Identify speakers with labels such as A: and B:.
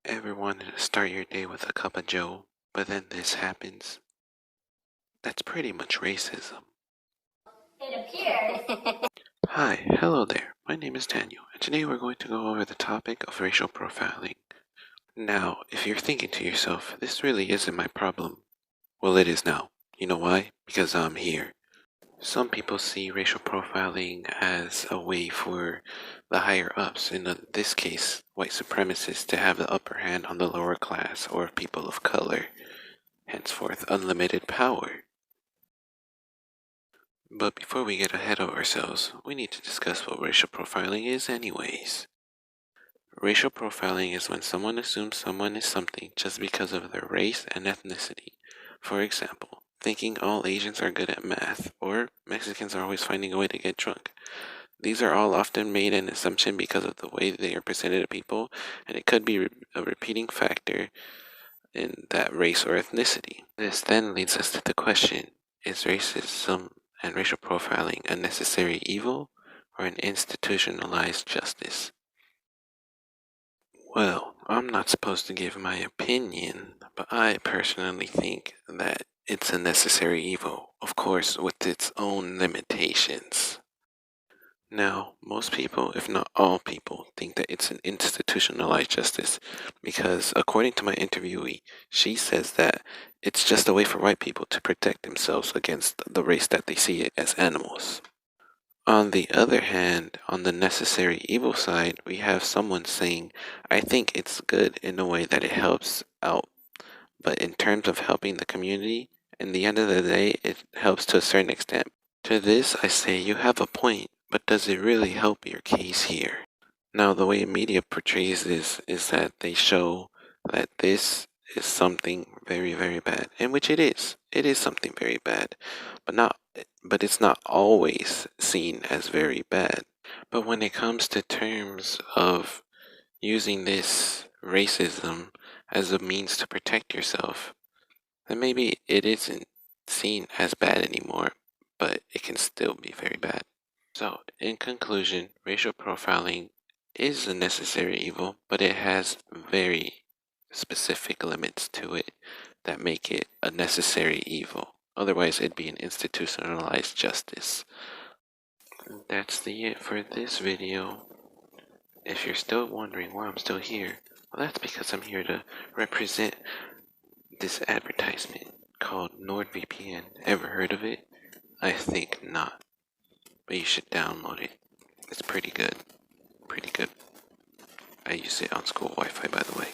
A: Ever wanted to start your day with a cup of joe, but then this happens? That's pretty much racism.
B: It appears.
A: Hi, hello there. My name is Daniel, and today we're going to go over the topic of racial profiling. Now, if you're thinking to yourself, this really isn't my problem. Well, it is now. You know why? Because I'm here. Some people see racial profiling as a way for the higher ups, in this case, white supremacists, to have the upper hand on the lower class or people of color, henceforth unlimited power. But before we get ahead of ourselves, we need to discuss what racial profiling is anyways. Racial profiling is when someone assumes someone is something just because of their race and ethnicity. For example, thinking all Asians are good at math, or Mexicans are always finding a way to get drunk. These are all often made an assumption because of the way they are presented to people, and it could be a repeating factor in that race or ethnicity. This then leads us to the question, is racism and racial profiling a necessary evil or an institutionalized justice? Well, I'm not supposed to give my opinion, but I personally think that it's a necessary evil, of course, with its own limitations. Now, most people, if not all people, think that it's an institutionalized justice because, according to my interviewee, she says that it's just a way for white people to protect themselves against the race that they see it as animals. On the other hand, on the necessary evil side, we have someone saying, I think it's good in a way that it helps out, but in terms of helping the community, in the end of the day, it helps to a certain extent. To this, I say you have a point, but does it really help your case here? Now, the way media portrays this is that they show that this is something very, very bad, in which it is. It is something very bad, but it's not always seen as very bad. But when it comes to terms of using this racism as a means to protect yourself, then maybe it isn't seen as bad anymore, but it can still be very bad. So, in conclusion, racial profiling is a necessary evil, but it has very specific limits to it that make it a necessary evil. Otherwise, it'd be an institutionalized justice. That's it for this video. If you're still wondering why I'm still here, well, that's because I'm here to represent this advertisement called NordVPN. Ever heard of it? I think not, but you should download it. It's pretty good. Pretty good. I use it on school Wi-Fi, by the way.